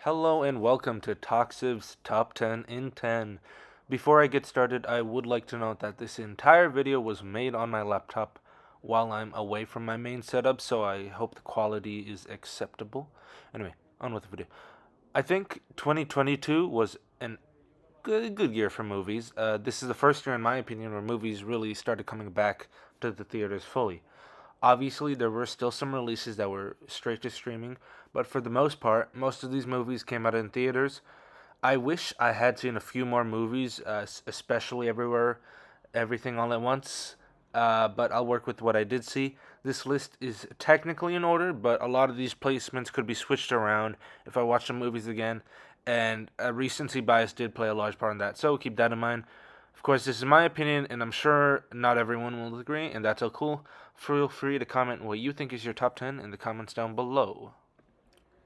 Hello and welcome to Toxive's Top 10 in 10. Before I get started, I would like to note that this entire video was made on my laptop while I'm away from my main setup, so I hope the quality is acceptable. Anyway, on with the video. I think 2022 was an good year for movies. This is the first year, in my opinion, where movies really started coming back to the theaters fully. Obviously, there were still some releases that were straight to streaming, but for the most part, most of these movies came out in theaters. I wish I had seen a few more movies, especially everywhere, everything all at once. But I'll work with what I did see. This list is technically in order, but a lot of these placements could be switched around if I watch the movies again. And recency bias did play a large part in that, so keep that in mind. Of course, this is my opinion, and I'm sure not everyone will agree, and that's all cool. Feel free to comment what you think is your top 10 in the comments down below.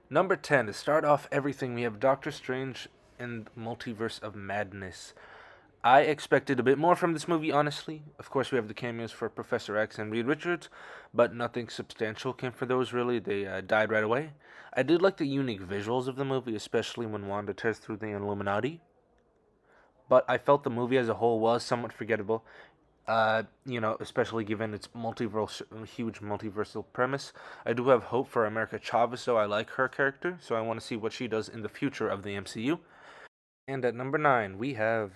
Number 10, to start off everything, we have Doctor Strange and Multiverse of Madness. I expected a bit more from this movie, honestly. Of course, we have the cameos for Professor X and Reed Richards, but nothing substantial came for those, really. They died right away. I did like the unique visuals of the movie, especially when Wanda tears through the Illuminati, but I felt the movie as a whole was somewhat forgettable. Especially given its huge multiversal premise. I do have hope for America Chavez, so I like her character, so I want to see what she does in the future of the MCU. And at number 9, we have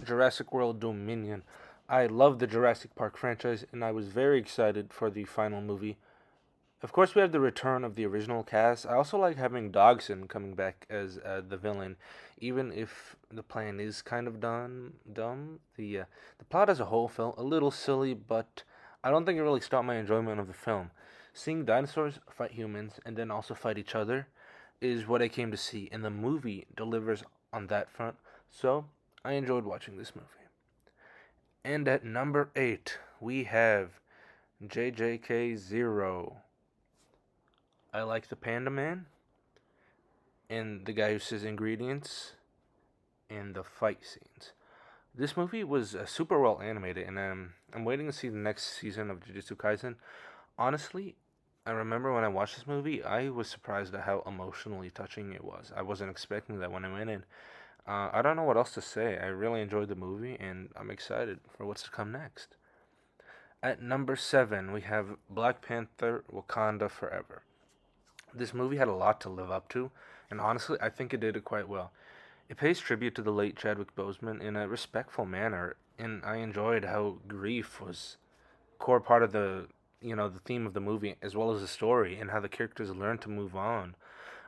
Jurassic World Dominion. I love the Jurassic Park franchise, and I was very excited for the final movie. Of course, we have the return of the original cast. I also like having Dogson coming back as the villain, even if the plan is kind of dumb. The plot as a whole felt a little silly, but I don't think it really stopped my enjoyment of the film. Seeing dinosaurs fight humans and then also fight each other is what I came to see, and the movie delivers on that front. So I enjoyed watching this movie. And at number 8, we have JJK0. I like the Panda Man and the guy who says ingredients and the fight scenes. This movie was super well animated, and I'm waiting to see the next season of Jujutsu Kaisen. Honestly, I remember when I watched this movie, I was surprised at how emotionally touching it was. I wasn't expecting that when I went in. I don't know what else to say. I really enjoyed the movie, and I'm excited for what's to come next. At number 7, we have Black Panther Wakanda Forever. This movie had a lot to live up to, and honestly, I think it did it quite well. It pays tribute to the late Chadwick Boseman in a respectful manner, and I enjoyed how grief was a core part of the theme of the movie, as well as the story, and how the characters learned to move on.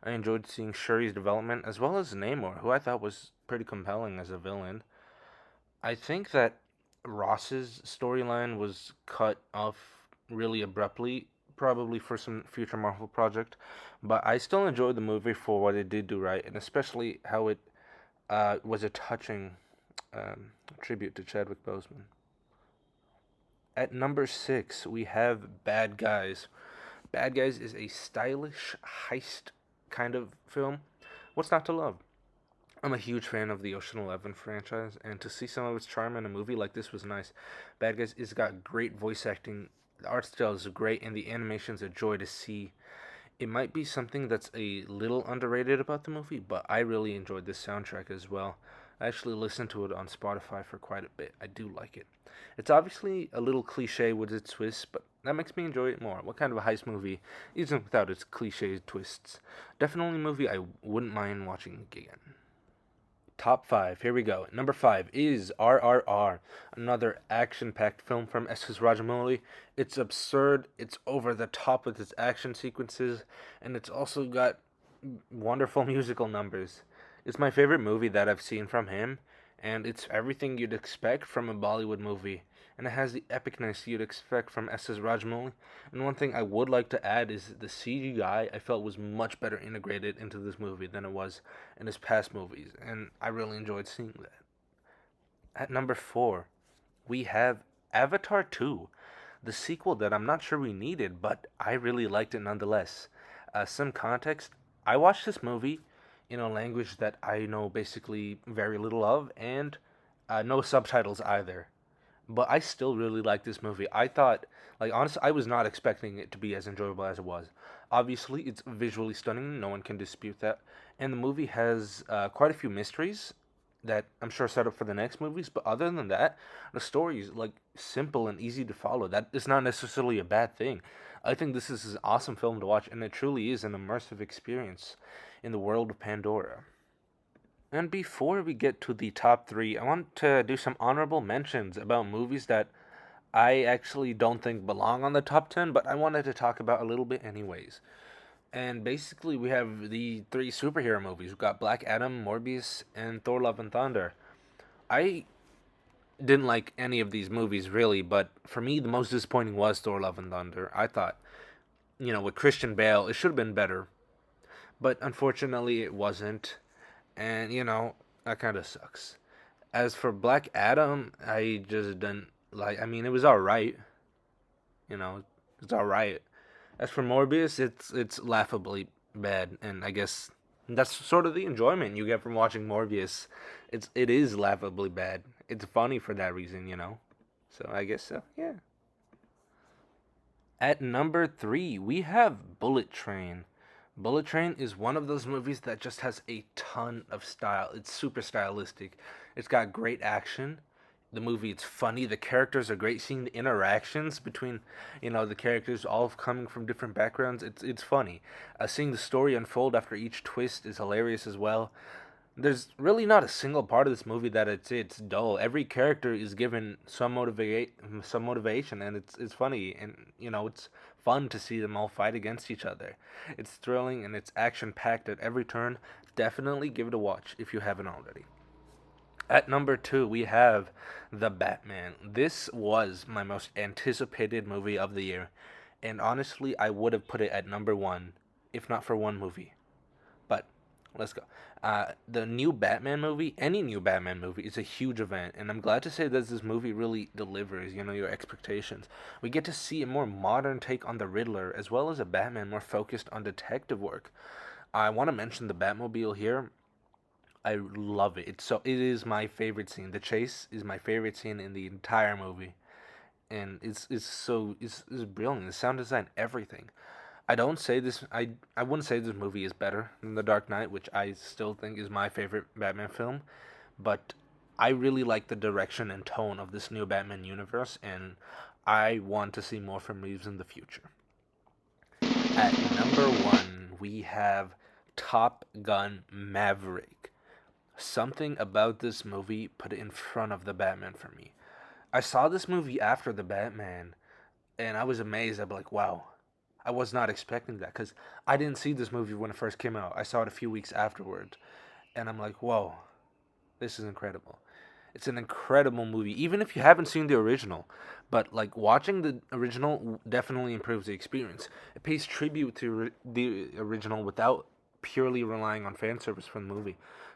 I enjoyed seeing Shuri's development, as well as Namor, who I thought was pretty compelling as a villain. I think that Ross's storyline was cut off really abruptly, probably for some future Marvel project, but I still enjoyed the movie for what it did do right, and especially how it was a touching tribute to Chadwick Boseman. At number 6, we have Bad Guys. Bad Guys is a stylish heist kind of film. What's not to love? I'm a huge fan of the Ocean 11 franchise, and to see some of its charm in a movie like this was nice. Bad Guys has got great voice acting, the art style is great, and the animation's a joy to see. It might be something that's a little underrated about the movie, but I really enjoyed this soundtrack as well. I actually listened to it on Spotify for quite a bit. I do like it. It's obviously a little cliche with its twists, but that makes me enjoy it more. What kind of a heist movie isn't without its cliche twists? Definitely a movie I wouldn't mind watching again. Top 5. Here we go. Number 5 is RRR, another action-packed film from S.S. Rajamouli. It's absurd, it's over the top with its action sequences, and it's also got wonderful musical numbers. It's my favorite movie that I've seen from him, and it's everything you'd expect from a Bollywood movie, and it has the epicness you'd expect from S.S. Rajamouli. And one thing I would like to add is the CGI I felt was much better integrated into this movie than it was in his past movies, and I really enjoyed seeing that. At number 4, we have Avatar 2, the sequel that I'm not sure we needed, but I really liked it nonetheless. Some context, I watched this movie in a language that I know basically very little of, and no subtitles either. But I still really like this movie. I thought Like honestly, I was not expecting it to be as enjoyable as it was. Obviously, it's visually stunning. No one can dispute that. And the movie has quite a few mysteries that I'm sure set up for the next movies. But other than that, the story is like simple and easy to follow. That is not necessarily a bad thing. I think this is an awesome film to watch, and it truly is an immersive experience in the world of Pandora. And before we get to the top three, I want to do some honorable mentions about movies that I actually don't think belong on the top 10, but I wanted to talk about a little bit anyways. And basically, we have the three superhero movies. We've got Black Adam, Morbius, and Thor Love and Thunder. I didn't like any of these movies really, but for me, the most disappointing was Thor Love and Thunder. I thought, with Christian Bale, it should have been better, but unfortunately, it wasn't. And, that kind of sucks. As for Black Adam, I just didn't like. I mean, it was alright. You know, it's alright. As for Morbius, it's laughably bad, and I guess that's sort of the enjoyment you get from watching Morbius. It is laughably bad. It's funny for that reason. So I guess so. Yeah. At number three, we have Bullet Train. Bullet Train is one of those movies that just has a ton of style. It's super stylistic. It's got great action. The movie, it's funny. The characters are great. Seeing the interactions between, the characters all coming from different backgrounds, it's funny. Seeing the story unfold after each twist is hilarious as well. There's really not a single part of this movie that it's dull. Every character is given some motivation, and it's funny, and it's fun to see them all fight against each other. It's thrilling and it's action packed at every turn. Definitely give it a watch if you haven't already. At number two, we have The Batman. This was my most anticipated movie of the year, and honestly, I would have put it at number one if not for one movie. But let's go. The new Batman movie, any new Batman movie, is a huge event, and I'm glad to say that this movie really delivers, your expectations. We get to see a more modern take on the Riddler, as well as a Batman more focused on detective work. I want to mention the Batmobile here. I love it. It is my favorite scene. The chase is my favorite scene in the entire movie, and it's brilliant. The sound design, everything. I wouldn't say this movie is better than The Dark Knight, which I still think is my favorite Batman film, but I really like the direction and tone of this new Batman universe, and I want to see more from Reeves in the future. At number one, we have Top Gun Maverick. Something about this movie put it in front of the Batman for me. I saw this movie after the Batman, and I was amazed. I'm like, wow, I was not expecting that because I didn't see this movie when it first came out. I saw it a few weeks afterwards, and I'm like, whoa, this is incredible. It's an incredible movie, even if you haven't seen the original. But like watching the original definitely improves the experience. It pays tribute to the original without purely relying on fan service from the movie.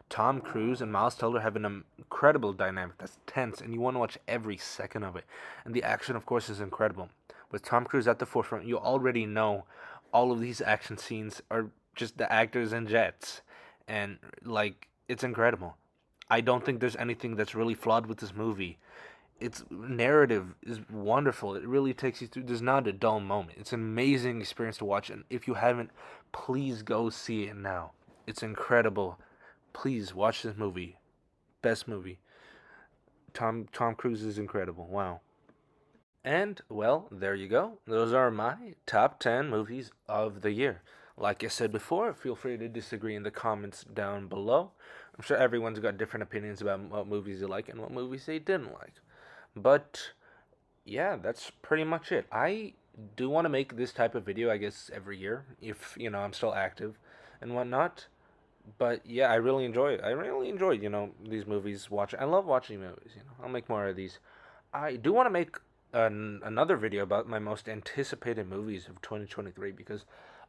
Tom Cruise and Miles Teller have an incredible dynamic that's tense, and you want to watch every second of it. And the action, of course, is incredible. With Tom Cruise at the forefront, you already know all of these action scenes are just the actors and jets, and like it's incredible. I don't think there's anything that's really flawed with this movie. Its narrative is wonderful. It really takes you through. There's not a dull moment. It's an amazing experience to watch, and if you haven't, please go see it now. It's incredible. Please watch this movie. Best movie. Tom Cruise is incredible. Wow. And well, there you go. Those are my top 10 movies of the year. Like I said before, feel free to disagree in the comments down below. I'm sure everyone's got different opinions about what movies they like and what movies they didn't like. But yeah, that's pretty much it. I do want to make this type of video, I guess, every year if, I'm still active and whatnot. But yeah, I really enjoy it. I really enjoy, these movies. I love watching movies. I'll make more of these. I do want to make another video about my most anticipated movies of 2023 because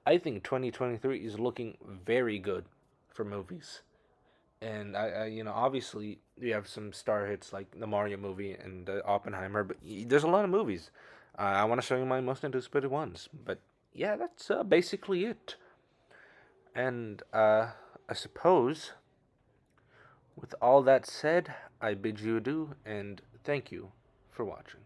I think 2023 is looking very good for movies. And obviously we have some star hits like the Mario movie and Oppenheimer, but there's a lot of movies. I want to show you my most anticipated ones. But yeah, that's basically it. And I suppose, with all that said, I bid you adieu and thank you for watching.